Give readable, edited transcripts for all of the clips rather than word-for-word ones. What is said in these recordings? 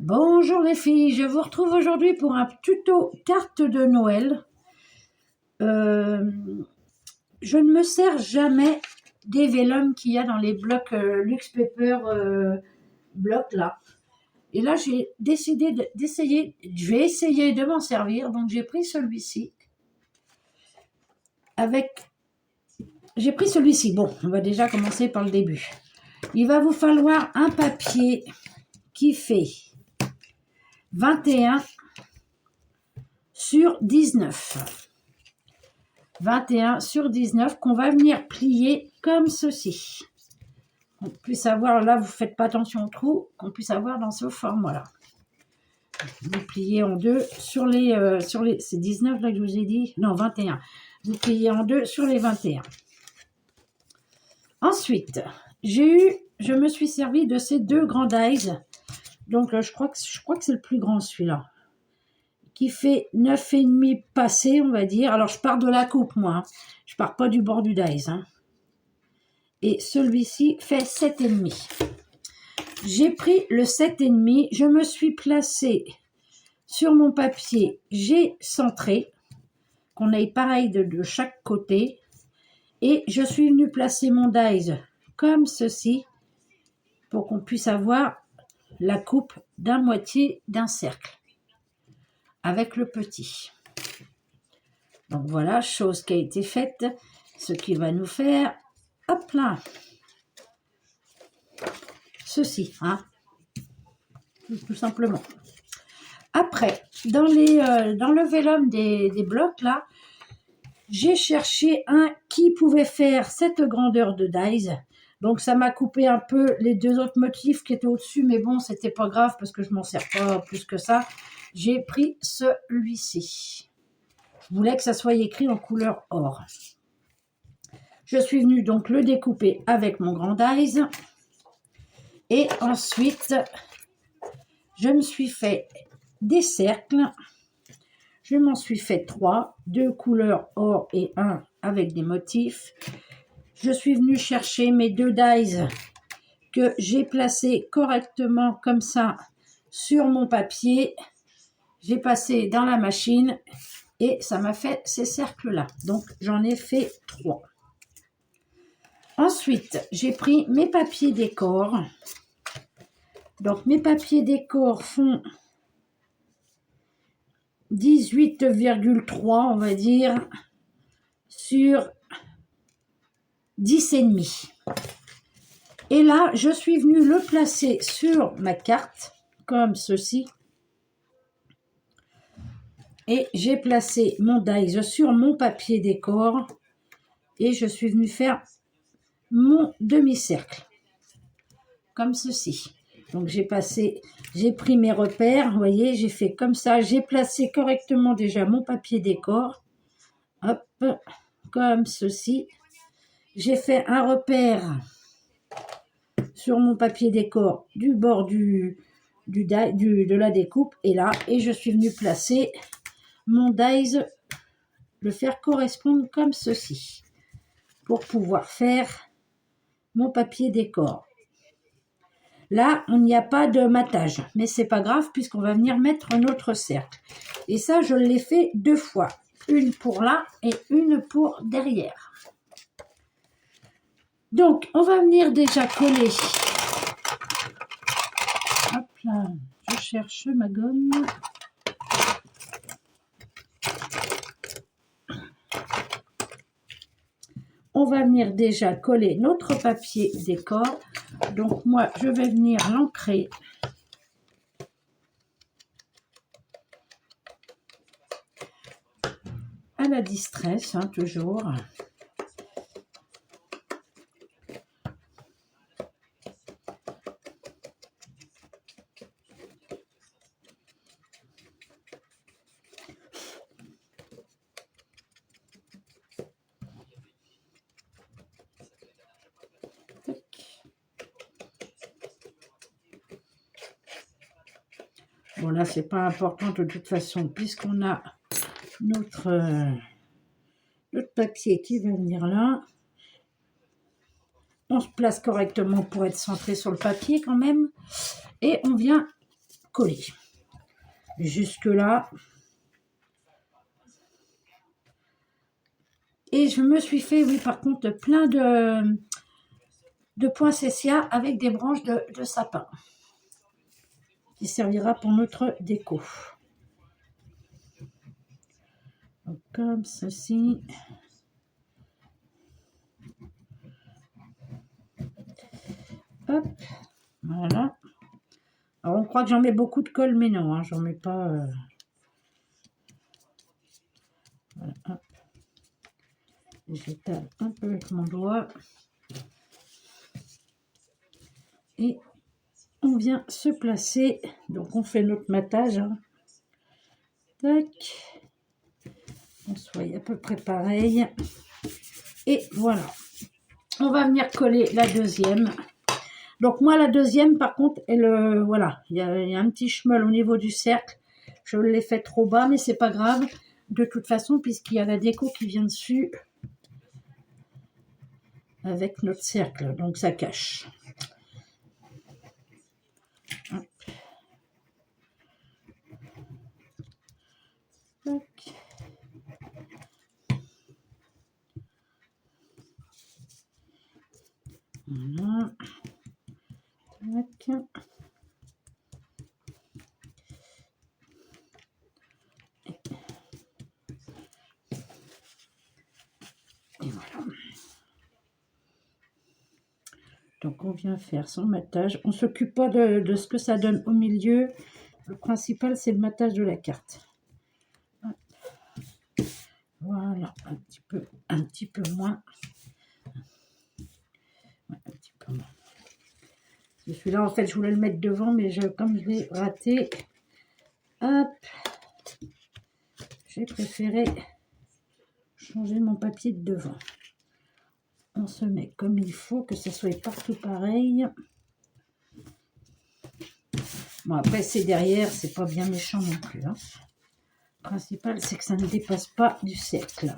Bonjour les filles, je vous retrouve aujourd'hui pour un tuto carte de Noël. Je ne me sers jamais des vellums qu'il y a dans les blocs Luxe Paper blocs là. Et là j'ai décidé d'essayer, je vais essayer de m'en servir, donc j'ai pris celui-ci. J'ai pris celui-ci, bon on va déjà commencer par le début. Il va vous falloir un papier qui fait 21 sur 19. 21 sur 19 qu'on va venir plier comme ceci. Qu'on puisse avoir, là vous faites pas attention au trou, qu'on puisse avoir dans ce format-là. Vous pliez en deux sur les c'est 19 là que je vous ai dit, non 21. Vous pliez en deux sur les 21. Ensuite, je me suis servi de ces deux grands dies. Donc je crois que c'est le plus grand celui-là, qui fait 9,5 passé, on va dire. Alors je pars de la coupe moi, hein. Je pars pas du bord du dies. Hein. Et celui-ci fait 7,5. J'ai pris le 7,5, je me suis placé sur mon papier, j'ai centré, qu'on aille pareil de chaque côté, et je suis venu placer mon dies comme ceci, pour qu'on puisse avoir la coupe d'un moitié d'un cercle, avec le petit. Donc voilà, chose qui a été faite, ce qui va nous faire, hop là, ceci, hein, tout simplement. Après, dans le vellum des blocs là, j'ai cherché un qui pouvait faire cette grandeur de dies. Donc ça m'a coupé un peu les deux autres motifs qui étaient au-dessus, mais bon, c'était pas grave parce que je m'en sers pas plus que ça. J'ai pris celui-ci. Je voulais que ça soit écrit en couleur or. Je suis venue donc le découper avec mon grand dies. Et ensuite, je me suis fait des cercles. Je m'en suis fait 3, 2 couleurs or et 1 avec des motifs. Je suis venue chercher mes deux dies que j'ai placés correctement comme ça sur mon papier. J'ai passé dans la machine et ça m'a fait ces cercles-là. Donc, j'en ai fait 3. Ensuite, j'ai pris mes papiers décor. Donc, mes papiers décor font 18,3, on va dire, sur 10,5. Et là, je suis venue le placer sur ma carte, comme ceci. Et j'ai placé mon dies sur mon papier décor. Et je suis venue faire mon demi-cercle, comme ceci. Donc j'ai pris mes repères, vous voyez, j'ai fait comme ça. J'ai placé correctement déjà mon papier décor. Hop, comme ceci. J'ai fait un repère sur mon papier décor du bord de la découpe et là, et je suis venue placer mon dies, le faire correspondre comme ceci pour pouvoir faire mon papier décor. Là, on n'y a pas de matage, mais c'est pas grave puisqu'on va venir mettre un autre cercle. Et ça, je l'ai fait 2 fois, une pour là et une pour derrière. Donc, on va venir déjà coller. Hop là, je cherche ma gomme. On va venir déjà coller notre papier décor. Donc, moi, je vais venir l'ancrer à la distress, hein, toujours. Bon là c'est pas important de toute façon puisqu'on a notre papier qui va venir là. On se place correctement pour être centré sur le papier quand même. Et on vient coller. Jusque là. Et je me suis fait, oui, par contre, plein de poinsettias avec des branches de sapin. Qui servira pour notre déco. Donc, comme ceci. Hop, voilà. Alors, on croit que j'en mets beaucoup de colle, mais non, hein, j'en mets pas. Voilà, hop. J'étale un peu avec mon doigt. Et on vient se placer. Donc, on fait notre matage. Hein. Tac. On soit à peu près pareil. Et voilà. On va venir coller la deuxième. Donc, moi, la deuxième, par contre, elle, voilà, il y a un petit chemin au niveau du cercle. Je l'ai fait trop bas, mais c'est pas grave. De toute façon, puisqu'il y a la déco qui vient dessus avec notre cercle. Donc, ça cache. Hop. Tac. Voilà. Tac. Et voilà. Donc, on vient faire son matage. On ne s'occupe pas de ce que ça donne au milieu. Le principal, c'est le matage de la carte. Voilà, un petit peu moins. Ouais, un petit peu moins. Celui-là, en fait, je voulais le mettre devant, mais comme je l'ai raté, hop, j'ai préféré changer mon papier de devant. On se met comme il faut, que ce soit partout pareil. Bon, après, c'est derrière, c'est pas bien méchant non plus. Hein. Le principal, c'est que ça ne dépasse pas du cercle.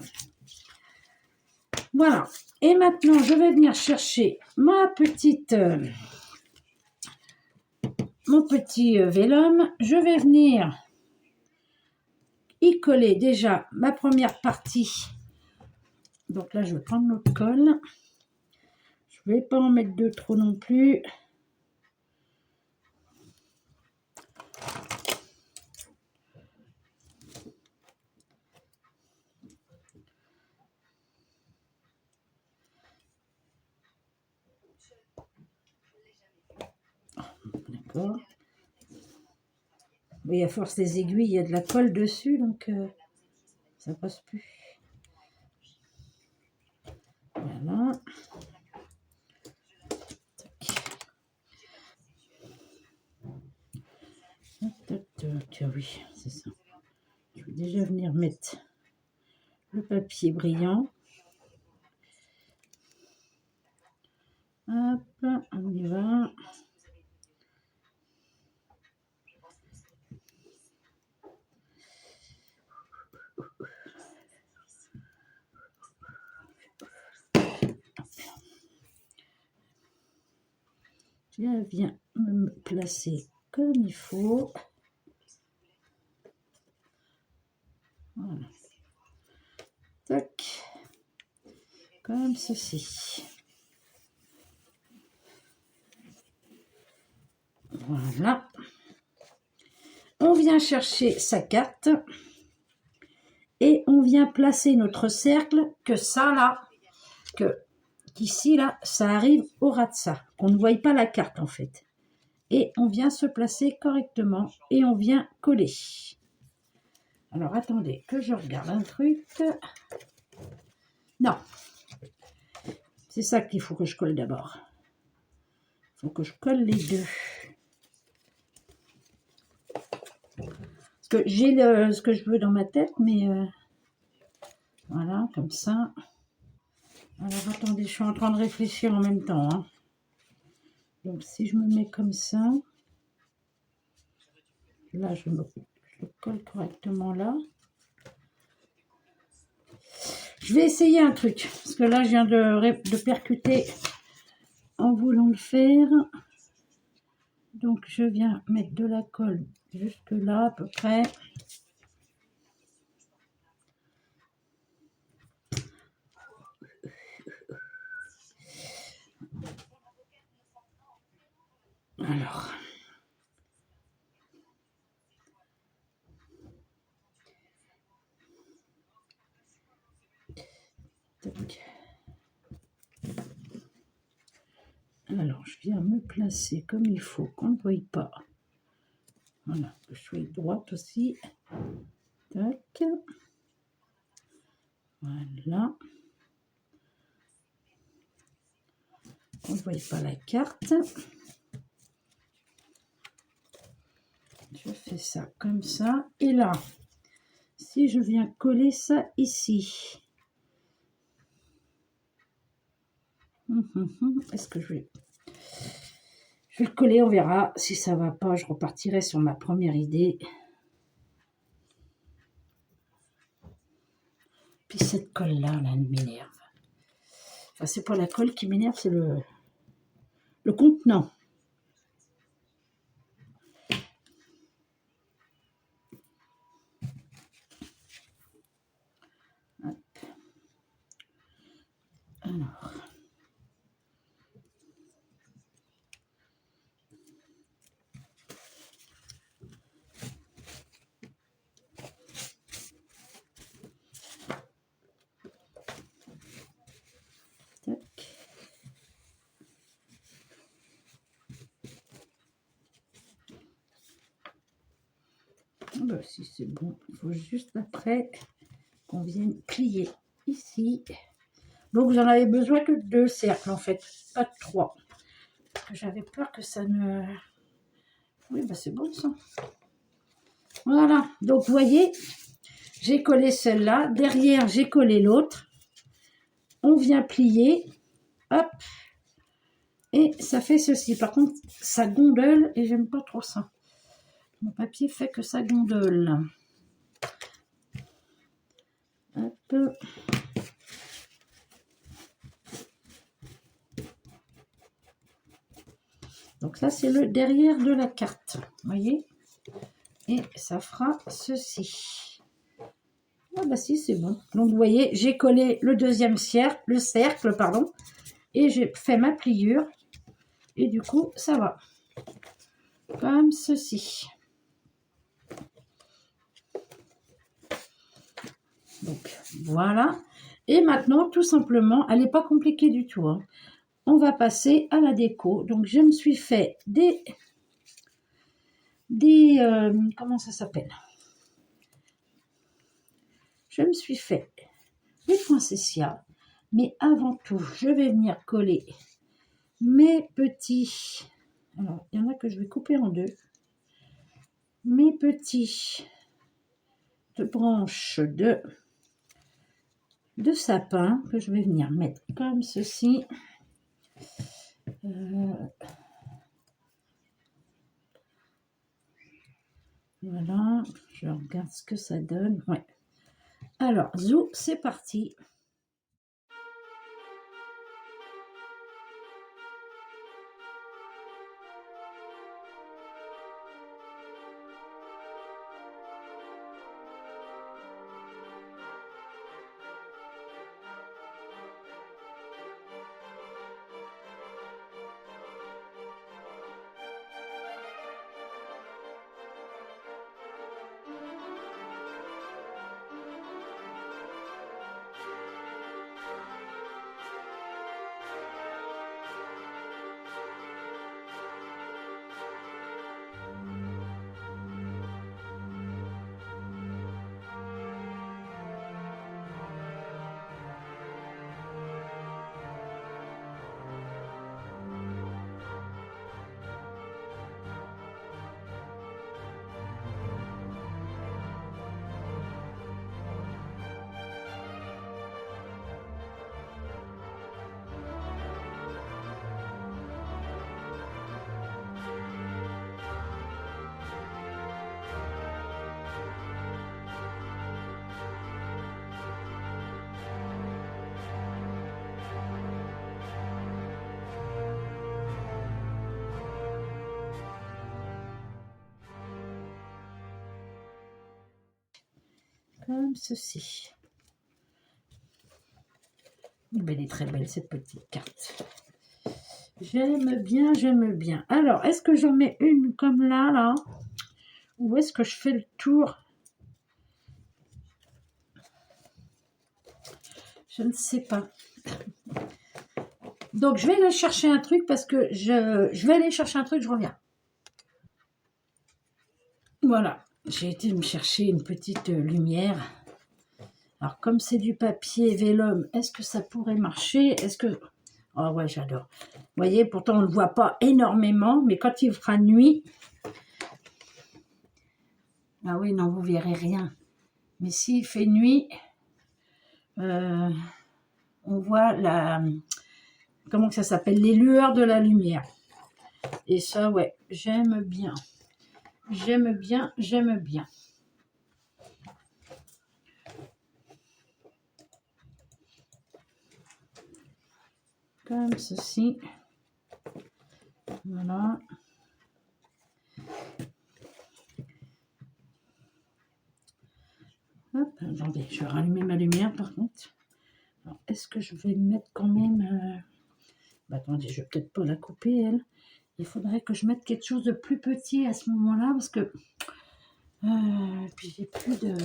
Voilà. Et maintenant, je vais venir chercher mon petit vélum. Je vais venir y coller déjà ma première partie. Donc là, je vais prendre notre colle. Je ne vais pas en mettre de trop non plus. D'accord. Oui, à force des aiguilles, il y a de la colle dessus, donc ça passe plus. Voilà. Oui, c'est ça. Je vais déjà venir mettre le papier brillant. Hop, on y va. Je viens me placer comme il faut. Voilà. Tac. Comme ceci. Voilà. On vient chercher sa carte. Et on vient placer notre cercle, que ça là, qu'ici là, ça arrive au ras de ça. Qu'on ne voie pas la carte en fait. Et on vient se placer correctement et on vient coller. Alors attendez que je regarde un truc. Non. C'est ça qu'il faut que je colle d'abord. Il faut que je colle les deux. Parce que j'ai ce que je veux dans ma tête, mais voilà, comme ça. Alors attendez, je suis en train de réfléchir en même temps. Hein. Donc si je me mets comme ça, là je colle correctement là. Je vais essayer un truc, parce que là je viens de percuter en voulant le faire. Donc je viens mettre de la colle jusque là à peu près. Alors. Tac. Alors, je viens me placer comme il faut, qu'on ne voie pas. Voilà, que je sois droite aussi. Tac. Voilà. On ne voit pas la carte. Je fais ça comme ça. Et là, si je viens coller ça ici. Est-ce que je vais le coller, on verra. Si ça va pas, je repartirai sur ma première idée. Puis cette colle-là, là, elle m'énerve. Enfin, c'est pas la colle qui m'énerve, c'est le contenant. Hop. Alors. Ben, si c'est bon, il faut juste après qu'on vienne plier ici. Donc j'en avais besoin que de 2 cercles en fait, pas de 3. J'avais peur que ça ne... Oui, ben c'est bon ça. Voilà, donc vous voyez, j'ai collé celle-là. Derrière, j'ai collé l'autre. On vient plier. Hop. Et ça fait ceci. Par contre, ça gondole et j'aime pas trop ça. Mon papier fait que ça gondole. Hop. Donc ça, c'est le derrière de la carte. Vous voyez? Et ça fera ceci. Ah bah si, c'est bon. Donc vous voyez, j'ai collé le deuxième cercle, pardon, et j'ai fait ma pliure. Et du coup, ça va. Comme ceci. Donc voilà. Et maintenant, tout simplement, elle n'est pas compliquée du tout, hein. On va passer à la déco. Donc je me suis fait des comment ça s'appelle? Je me suis fait des poinsettias. Mais avant tout, je vais venir coller mes petits... Alors, il y en a que je vais couper en deux. Mes petits branches de sapin que je vais venir mettre comme ceci. Voilà, je regarde ce que ça donne. Ouais. Alors, zou, c'est parti. comme ceci. Ben, elle est très belle cette petite carte. J'aime bien, j'aime bien. Alors, est-ce que j'en mets une comme là, ou est-ce que je fais le tour? Je ne sais pas. Donc, je vais aller chercher un truc parce que je vais aller chercher un truc, je reviens. Voilà, j'ai été me chercher une petite lumière. Alors, comme c'est du papier vélum, est-ce que ça pourrait marcher? Est-ce que... Oh ouais, j'adore. Vous voyez, pourtant, on ne le voit pas énormément, mais quand il fera nuit... Ah oui, non, vous verrez rien. Mais s'il fait nuit, on voit la... Comment que ça s'appelle? Les lueurs de la lumière. Et ça, ouais, j'aime bien. J'aime bien, j'aime bien. Comme ceci. Voilà. Hop, attendez, je vais rallumer ma lumière par contre. Est-ce que je vais mettre quand même... Bah, attendez, je vais peut-être pas la couper, elle. Il faudrait que je mette quelque chose de plus petit à ce moment-là parce que... puis j'ai plus de...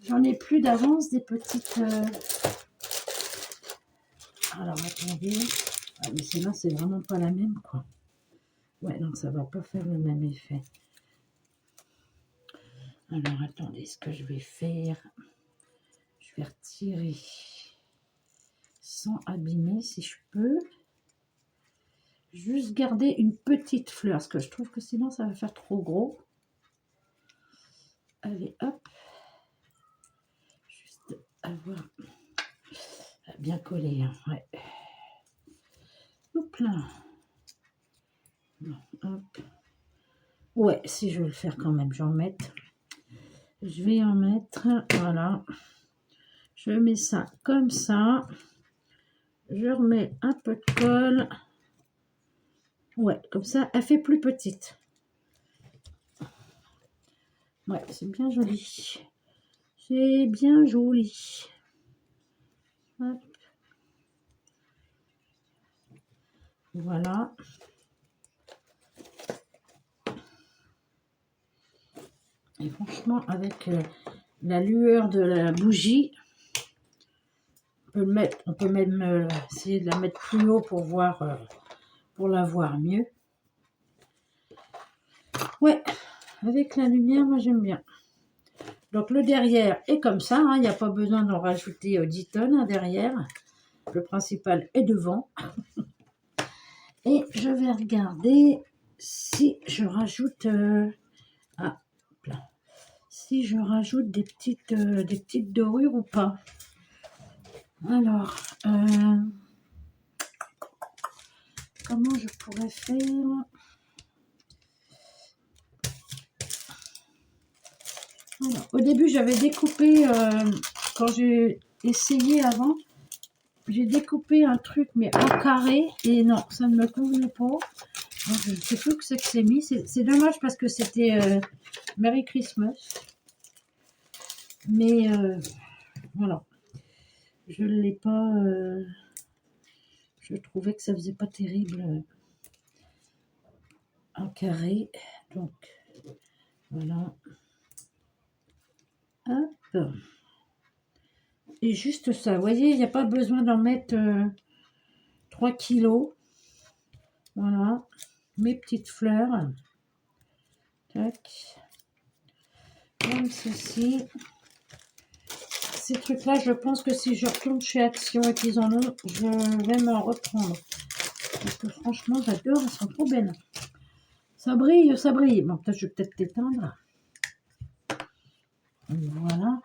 J'en ai plus d'avance des petites... Alors, attendez. Ah, mais celle-là, c'est vraiment pas la même, quoi. Ouais, non, ça va pas faire le même effet. Alors, attendez, ce que je vais faire... Je vais retirer sans abîmer, si je peux. Juste garder une petite fleur, parce que je trouve que sinon, ça va faire trop gros. Allez, hop. Juste avoir... Bien collé, hein, ouais. Hop là. Non, hop. Ouais, si je veux le faire quand même, j'en mette. Je vais en mettre, voilà. Je mets ça comme ça. Je remets un peu de colle. Ouais, comme ça, elle fait plus petite. Ouais, c'est bien joli. C'est bien joli. Hop. Voilà. Et franchement, avec la lueur de la bougie, on peut même essayer de la mettre plus haut pour voir, pour la voir mieux. Ouais, avec la lumière, moi j'aime bien. Donc le derrière est comme ça, il n'y a pas besoin d'en rajouter 10 tonnes derrière. Le principal est devant. Et je vais regarder si je rajoute... si je rajoute des petites dorures ou pas. Alors, comment je pourrais faire? Alors, au début, j'avais découpé, quand j'ai essayé avant, j'ai découpé un truc, mais en carré, et non, ça ne me convenait pas. Donc, je ne sais plus que c'est mis. C'est dommage parce que c'était Merry Christmas. Mais voilà. Je ne l'ai pas... je trouvais que ça faisait pas terrible en carré. Donc, voilà. Hop. Et juste ça. Vous voyez, il n'y a pas besoin d'en mettre 3 kilos. Voilà. Mes petites fleurs. Tac. Comme ceci. Ces trucs-là, je pense que si je retourne chez Action et qu'ils en ont, je vais m'en reprendre. Parce que franchement, j'adore, elles sont trop belles. Ça brille, ça brille. Bon, peut-être je vais peut-être l'éteindre. Voilà.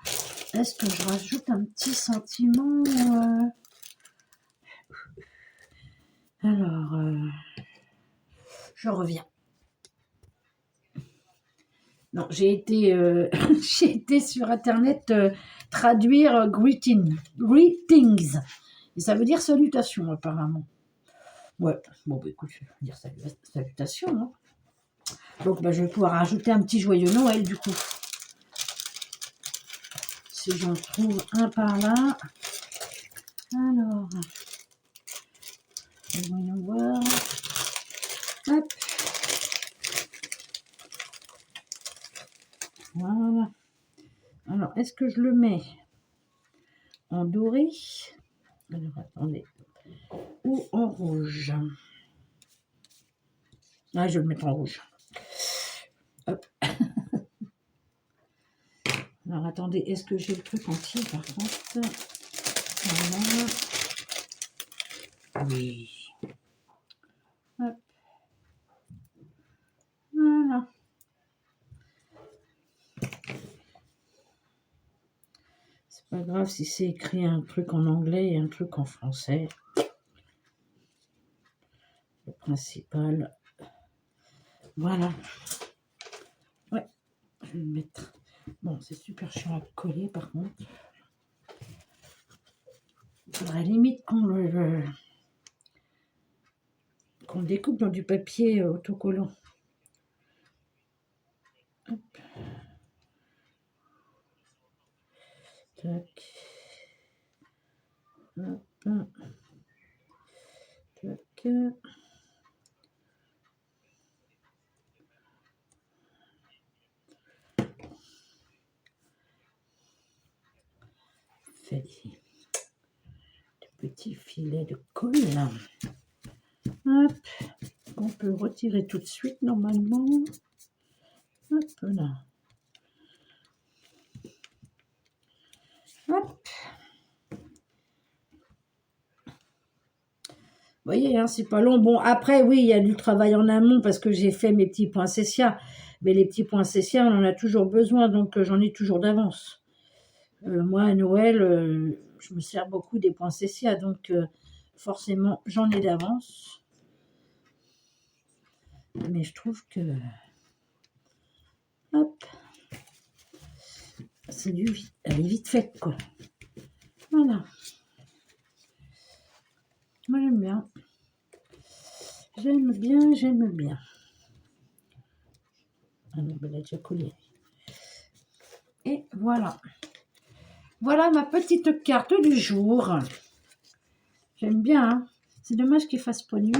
Est-ce que je rajoute un petit sentiment Alors, je reviens. Non, j'ai été, j'ai été sur Internet traduire greetings. Et ça veut dire salutations, apparemment. Ouais, bon, bah, écoute, je vais dire salutations. Hein. Donc, bah, je vais pouvoir rajouter un petit joyeux Noël, du coup. si j'en trouve un par là. Alors, voyons voir. Hop. Voilà. Alors, est-ce que je le mets en doré? Alors, attendez. Ou en rouge? Ah, je vais le mettre en rouge. Hop. Alors, attendez, est-ce que j'ai le truc entier, par contre? Voilà. Oui. Hop. Voilà. C'est pas grave si c'est écrit un truc en anglais et un truc en français. Le principal. Voilà. Ouais, je vais le mettre. Bon, c'est super chiant à coller par contre. Il faudrait limite qu'on le découpe dans du papier autocollant. Hop. Tac. Hop. Tac. Fait de petits filets de colle. Hop. On peut retirer tout de suite normalement. Hop là. Hop. Vous voyez, hein, c'est pas long. Bon, après, oui, il y a du travail en amont parce que j'ai fait mes petits poinsettias. Mais les petits poinsettias, on en a toujours besoin, donc j'en ai toujours d'avance. Moi, à Noël, je me sers beaucoup des poinsettias, donc forcément, j'en ai d'avance. Mais je trouve que... Hop. C'est du vite. Elle est vite faite, quoi. Voilà. Moi, j'aime bien. J'aime bien, j'aime bien. Ah non, elle a déjà collé. Et voilà. Voilà ma petite carte du jour. J'aime bien, hein. C'est dommage qu'il fasse pas nuit.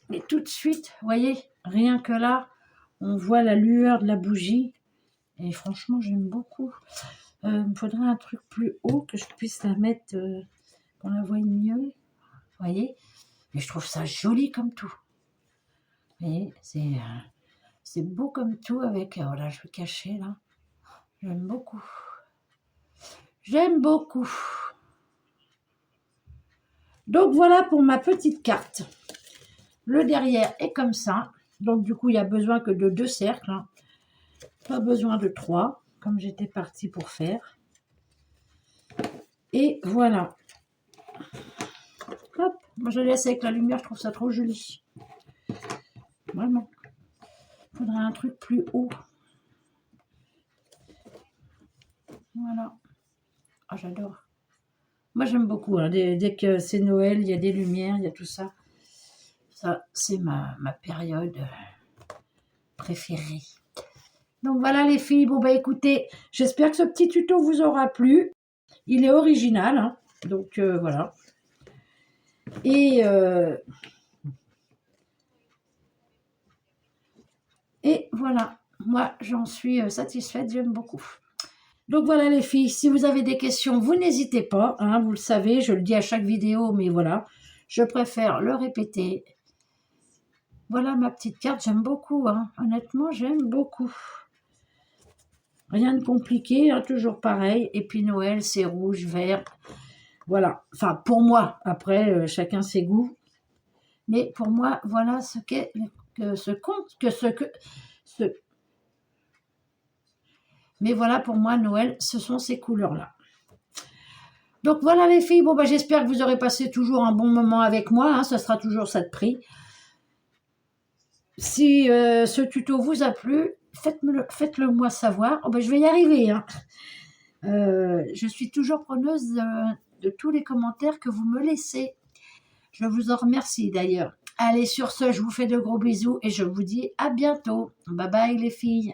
Mais tout de suite, vous voyez, rien que là, on voit la lueur de la bougie. Et franchement, j'aime beaucoup. Il me faudrait un truc plus haut que je puisse la mettre, qu'on la voie mieux. Vous voyez? Mais je trouve ça joli comme tout. Vous voyez, c'est beau comme tout avec... voilà, je vais cacher là. J'aime beaucoup. J'aime beaucoup. Donc voilà pour ma petite carte. Le derrière est comme ça. Donc du coup, il n'y a besoin que de 2 cercles. Hein. Pas besoin de 3, comme j'étais partie pour faire. Et voilà. Hop, moi je laisse avec la lumière, je trouve ça trop joli. Vraiment. Il faudrait un truc plus haut. Voilà. Ah, j'adore. Moi, j'aime beaucoup. Hein. Dès que c'est Noël, il y a des lumières, il y a tout ça. Ça, c'est ma période préférée. Donc, voilà les filles. Bon, bah écoutez, j'espère que ce petit tuto vous aura plu. Il est original. Hein. Donc, voilà. Et voilà. Moi, j'en suis satisfaite. J'aime beaucoup. Donc voilà les filles, si vous avez des questions, vous n'hésitez pas, hein, vous le savez, je le dis à chaque vidéo, mais voilà, je préfère le répéter. Voilà ma petite carte, j'aime beaucoup, hein, honnêtement, j'aime beaucoup. Rien de compliqué, hein, toujours pareil, et puis Noël, c'est rouge, vert, voilà, enfin pour moi, après, chacun ses goûts, mais pour moi, voilà ce qu'est, mais voilà, pour moi, Noël, ce sont ces couleurs-là. Donc voilà les filles, bon bah j'espère que vous aurez passé toujours un bon moment avec moi, hein, ça sera toujours ça de prix. Si ce tuto vous a plu, faites-le moi savoir. Oh bah, je vais y arriver. Hein. Je suis toujours preneuse de tous les commentaires que vous me laissez. Je vous en remercie d'ailleurs. Allez, sur ce, je vous fais de gros bisous et je vous dis à bientôt. Bye bye les filles.